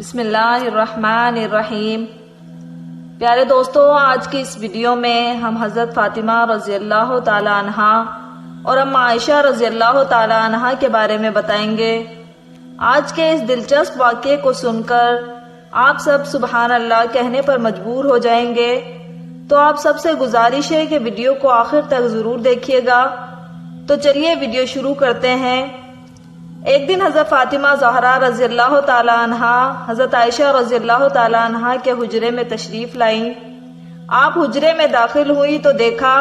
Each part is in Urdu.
بسم اللہ الرحمن الرحیم۔ پیارے دوستو، آج کی اس ویڈیو میں ہم حضرت فاطمہ رضی اللہ تعالی عنہا اور اما عائشہ رضی اللہ تعالی عنہا کے بارے میں بتائیں گے۔ آج کے اس دلچسپ واقعے کو سن کر آپ سب سبحان اللہ کہنے پر مجبور ہو جائیں گے، تو آپ سب سے گزارش ہے کہ ویڈیو کو آخر تک ضرور دیکھیے گا۔ تو چلیے ویڈیو شروع کرتے ہیں۔ ایک دن حضرت فاطمہ زہرا رضی اللہ تعالی عنہا حضرت عائشہ رضی اللہ تعالی عنہا کے حجرے میں تشریف لائیں۔ آپ حجرے میں داخل ہوئی تو دیکھا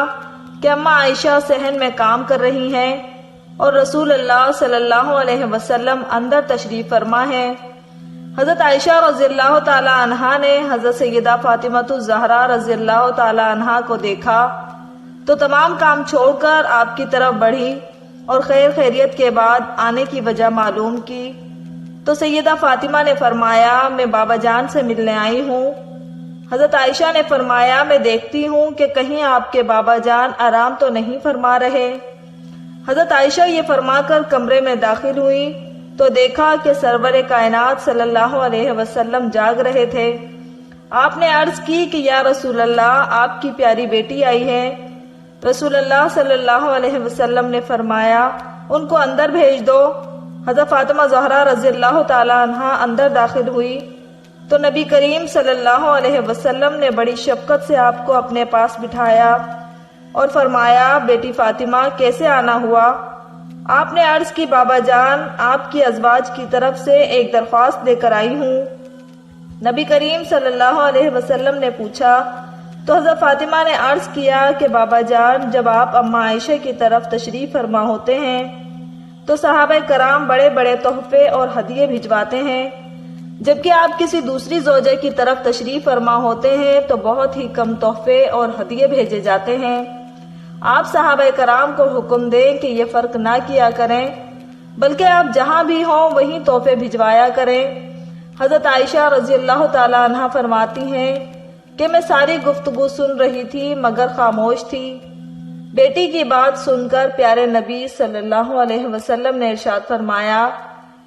کہ اما عائشہ صحن میں کام کر رہی ہیں اور رسول اللہ صلی اللہ علیہ وسلم اندر تشریف فرما ہے۔ حضرت عائشہ رضی اللہ تعالی عنہا نے حضرت سیدہ فاطمہ الزہرا رضی اللہ تعالی عنہا کو دیکھا تو تمام کام چھوڑ کر آپ کی طرف بڑھی اور خیر خیریت کے بعد آنے کی وجہ معلوم کی تو سیدہ فاطمہ نے فرمایا، میں بابا جان سے ملنے آئی ہوں۔ حضرت عائشہ نے فرمایا، میں دیکھتی ہوں کہ کہیں آپ کے بابا جان آرام تو نہیں فرما رہے۔ حضرت عائشہ یہ فرما کر کمرے میں داخل ہوئی تو دیکھا کہ سرور کائنات صلی اللہ علیہ وسلم جاگ رہے تھے۔ آپ نے عرض کی کہ یا رسول اللہ، آپ کی پیاری بیٹی آئی ہے۔ رسول اللہ صلی اللہ علیہ وسلم نے فرمایا، ان کو اندر بھیج دو۔ حضرت فاطمہ زہرا رضی اللہ تعالی عنہا اندر داخل ہوئی تو نبی کریم صلی اللہ علیہ وسلم نے بڑی شفقت سے آپ کو اپنے پاس بٹھایا اور فرمایا، بیٹی فاطمہ کیسے آنا ہوا؟ آپ نے عرض کی، بابا جان، آپ کی ازواج کی طرف سے ایک درخواست لے کر آئی ہوں۔ نبی کریم صلی اللہ علیہ وسلم نے پوچھا تو حضرت فاطمہ نے عرض کیا کہ بابا جان، جب آپ اما عائشہ کی طرف تشریف فرما ہوتے ہیں تو صحابہ کرام بڑے بڑے تحفے اور ہدیے بھجواتے ہیں، جبکہ آپ کسی دوسری زوجہ کی طرف تشریف فرما ہوتے ہیں تو بہت ہی کم تحفے اور ہدیے بھیجے جاتے ہیں۔ آپ صحابہ کرام کو حکم دیں کہ یہ فرق نہ کیا کریں، بلکہ آپ جہاں بھی ہوں وہیں تحفے بھجوایا کریں۔ حضرت عائشہ رضی اللہ تعالی عنہا فرماتی ہیں کہ میں ساری گفتگو سن رہی تھی مگر خاموش تھی۔ بیٹی کی بات سن کر پیارے نبی صلی اللہ علیہ وسلم نے ارشاد فرمایا،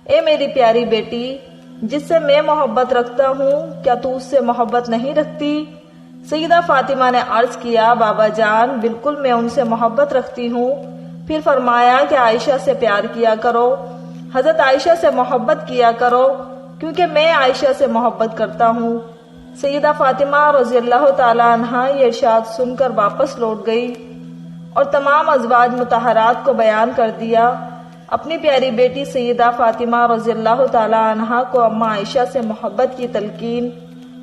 اے میری پیاری بیٹی، جس سے میں محبت رکھتا ہوں کیا تو اس سے محبت نہیں رکھتی؟ سیدہ فاطمہ نے عرض کیا، بابا جان، بالکل میں ان سے محبت رکھتی ہوں۔ پھر فرمایا کہ عائشہ سے پیار کیا کرو، حضرت عائشہ سے محبت کیا کرو، کیونکہ میں عائشہ سے محبت کرتا ہوں۔ سیدہ فاطمہ رضی اللہ تعالی عنہا یہ ارشاد سن کر واپس لوٹ گئی اور تمام ازواج مطہرات کو بیان کر دیا۔ اپنی پیاری بیٹی سیدہ فاطمہ رضی اللہ تعالی عنہا کو اما عائشہ سے محبت کی تلقین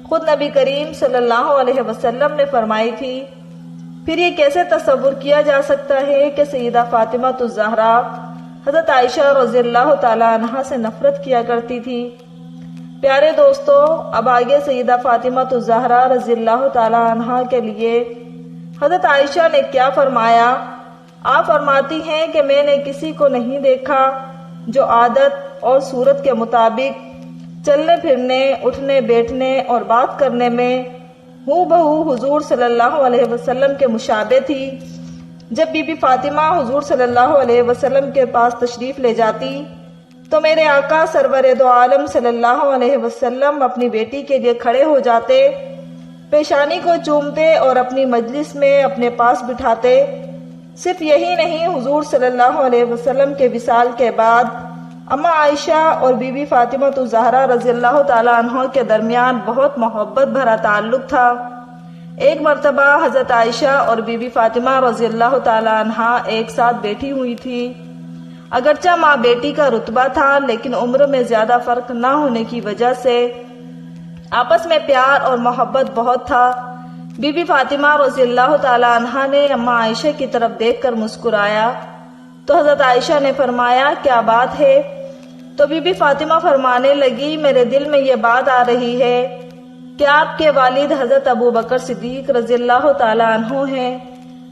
خود نبی کریم صلی اللہ علیہ وسلم نے فرمائی تھی۔ پھر یہ کیسے تصور کیا جا سکتا ہے کہ سیدہ فاطمہ الزہرا حضرت عائشہ رضی اللہ تعالی عنہا سے نفرت کیا کرتی تھی؟ پیارے دوستو، اب آگے سیدہ فاطمہ الزہرا رضی اللہ تعالی عنہا کے لیے حضرت عائشہ نے کیا فرمایا؟ آپ فرماتی ہیں کہ میں نے کسی کو نہیں دیکھا جو عادت اور صورت کے مطابق چلنے پھرنے، اٹھنے بیٹھنے اور بات کرنے میں ہو بہو حضور صلی اللہ علیہ وسلم کے مشابہ تھی۔ جب بی بی فاطمہ حضور صلی اللہ علیہ وسلم کے پاس تشریف لے جاتی تو میرے آقا سرور دو عالم صلی اللہ علیہ وسلم اپنی بیٹی کے لیے کھڑے ہو جاتے، پیشانی کو چومتے اور اپنی مجلس میں اپنے پاس بٹھاتے۔ صرف یہی نہیں، حضور صلی اللہ علیہ وسلم کے وصال کے بعد اما عائشہ اور بی بی فاطمہ الزہرا رضی اللہ تعالی عنہ کے درمیان بہت محبت بھرا تعلق تھا۔ ایک مرتبہ حضرت عائشہ اور بی بی فاطمہ رضی اللہ تعالی عنہ ایک ساتھ بیٹھی ہوئی تھی۔ اگرچہ ماں بیٹی کا رتبہ تھا، لیکن عمر میں زیادہ فرق نہ ہونے کی وجہ سے آپس میں پیار اور محبت بہت تھا۔ بی بی فاطمہ رضی اللہ تعالی عنہا نے اما عائشہ کی طرف دیکھ کر مسکرایا تو حضرت عائشہ نے فرمایا، کیا بات ہے؟ تو بی بی فاطمہ فرمانے لگی، میرے دل میں یہ بات آ رہی ہے کہ آپ کے والد حضرت ابو بکر صدیق رضی اللہ تعالی عنہ ہیں،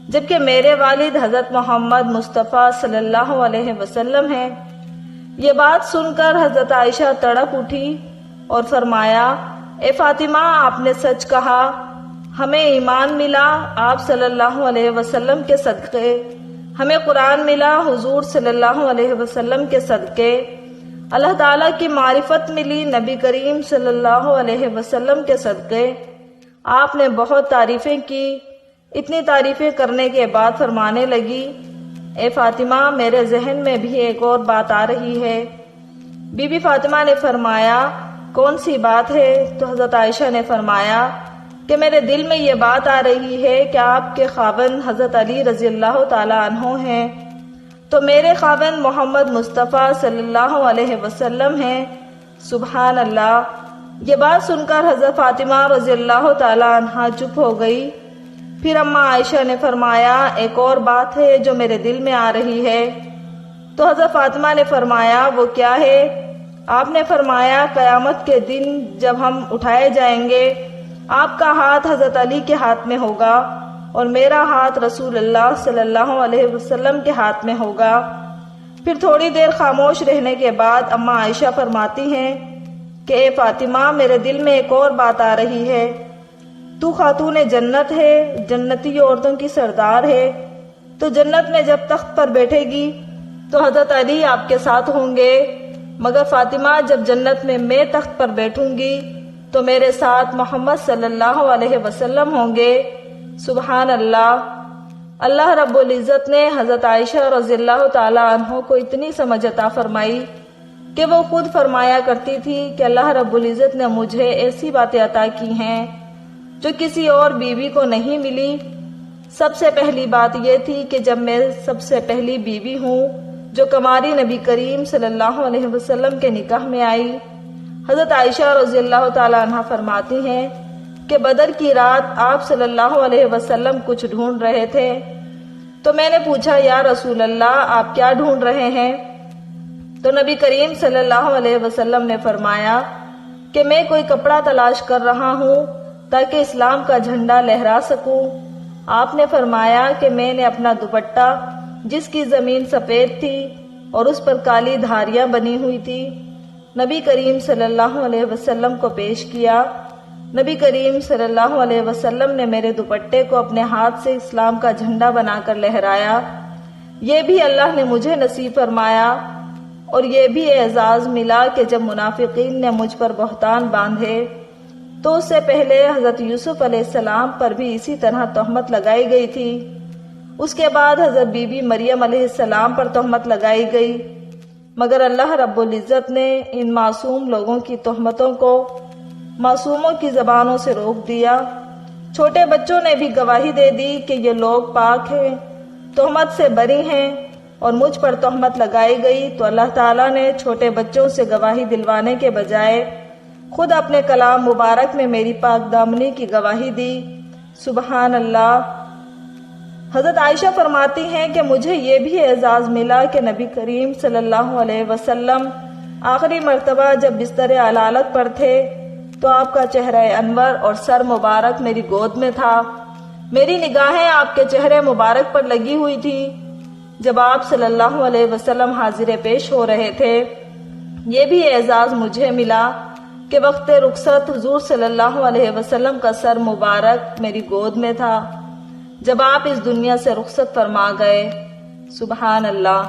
جبکہ میرے والد حضرت محمد مصطفیٰ صلی اللہ علیہ وسلم ہیں۔ یہ بات سن کر حضرت عائشہ تڑپ اٹھی اور فرمایا، اے فاطمہ، آپ نے سچ کہا، ہمیں ایمان ملا آپ صلی اللہ علیہ وسلم کے صدقے، ہمیں قرآن ملا حضور صلی اللہ علیہ وسلم کے صدقے، اللہ تعالیٰ کی معرفت ملی نبی کریم صلی اللہ علیہ وسلم کے صدقے۔ آپ نے بہت تعریفیں کی، اتنی تعریفیں کرنے کے بعد فرمانے لگی، اے فاطمہ میرے ذہن میں بھی ایک اور بات آ رہی ہے۔ بی بی فاطمہ نے فرمایا کون سی بات ہے؟ تو حضرت عائشہ نے فرمایا کہ میرے دل میں یہ بات آ رہی ہے کہ آپ کے خاوند حضرت علی رضی اللہ تعالیٰ عنہ ہیں تو میرے خاوند محمد مصطفیٰ صلی اللہ علیہ وسلم ہیں۔ سبحان اللہ۔ یہ بات سن کر حضرت فاطمہ رضی اللہ تعالیٰ عنہ چپ ہو گئی۔ پھر اماں عائشہ نے فرمایا ایک اور بات ہے جو میرے دل میں آ رہی ہے۔ تو حضرت فاطمہ نے فرمایا وہ کیا ہے؟ آپ نے فرمایا قیامت کے دن جب ہم اٹھائے جائیں گے آپ کا ہاتھ حضرت علی کے ہاتھ میں ہوگا اور میرا ہاتھ رسول اللہ صلی اللہ علیہ وسلم کے ہاتھ میں ہوگا۔ پھر تھوڑی دیر خاموش رہنے کے بعد اماں عائشہ فرماتی ہیں کہ اے فاطمہ میرے دل میں ایک اور بات آ رہی ہے۔ تو خاتون جنت ہے، جنتی عورتوں کی سردار ہے، تو جنت میں جب تخت پر بیٹھے گی تو حضرت علی آپ کے ساتھ ہوں گے، مگر فاطمہ جب جنت میں میں تخت پر بیٹھوں گی تو میرے ساتھ محمد صلی اللہ علیہ وسلم ہوں گے۔ سبحان اللہ۔ اللہ رب العزت نے حضرت عائشہ رضی اللہ تعالی عنہ کو اتنی سمجھ عطا فرمائی کہ وہ خود فرمایا کرتی تھی کہ اللہ رب العزت نے مجھے ایسی باتیں عطا کی ہیں جو کسی اور بیوی کو نہیں ملی۔ سب سے پہلی بات یہ تھی کہ جب میں سب سے پہلی بیوی ہوں جو کماری نبی کریم صلی اللہ علیہ وسلم کے نکاح میں آئی۔ حضرت عائشہ رضی اللہ تعالی عنہ فرماتی ہیں کہ بدر کی رات آپ صلی اللہ علیہ وسلم کچھ ڈھونڈ رہے تھے تو میں نے پوچھا یا رسول اللہ آپ کیا ڈھونڈ رہے ہیں؟ تو نبی کریم صلی اللہ علیہ وسلم نے فرمایا کہ میں کوئی کپڑا تلاش کر رہا ہوں تاکہ اسلام کا جھنڈا لہرا سکوں۔ آپ نے فرمایا کہ میں نے اپنا دوپٹہ جس کی زمین سفید تھی اور اس پر کالی دھاریاں بنی ہوئی تھی نبی کریم صلی اللہ علیہ وسلم کو پیش کیا۔ نبی کریم صلی اللہ علیہ وسلم نے میرے دوپٹے کو اپنے ہاتھ سے اسلام کا جھنڈا بنا کر لہرایا۔ یہ بھی اللہ نے مجھے نصیب فرمایا، اور یہ بھی اعزاز ملا کہ جب منافقین نے مجھ پر بہتان باندھے تو اس سے پہلے حضرت یوسف علیہ السلام پر بھی اسی طرح تہمت لگائی گئی تھی۔ اس کے بعد حضرت بی بی مریم علیہ السلام پر تہمت لگائی گئی، مگر اللہ رب العزت نے ان معصوم لوگوں کی تہمتوں کو معصوموں کی زبانوں سے روک دیا۔ چھوٹے بچوں نے بھی گواہی دے دی کہ یہ لوگ پاک ہیں، تہمت سے بری ہیں، اور مجھ پر تہمت لگائی گئی تو اللہ تعالیٰ نے چھوٹے بچوں سے گواہی دلوانے کے بجائے خود اپنے کلام مبارک میں میری پاک دامنی کی گواہی دی۔ سبحان اللہ۔ حضرت عائشہ فرماتی ہیں کہ مجھے یہ بھی اعزاز ملا کہ نبی کریم صلی اللہ علیہ وسلم آخری مرتبہ جب بستر علالت پر تھے تو آپ کا چہرہ انور اور سر مبارک میری گود میں تھا۔ میری نگاہیں آپ کے چہرے مبارک پر لگی ہوئی تھی جب آپ صلی اللہ علیہ وسلم حاضر پیش ہو رہے تھے۔ یہ بھی اعزاز مجھے ملا کہ وقت رخصت حضور صلی اللہ علیہ وسلم کا سر مبارک میری گود میں تھا جب آپ اس دنیا سے رخصت فرما گئے۔ سبحان اللہ۔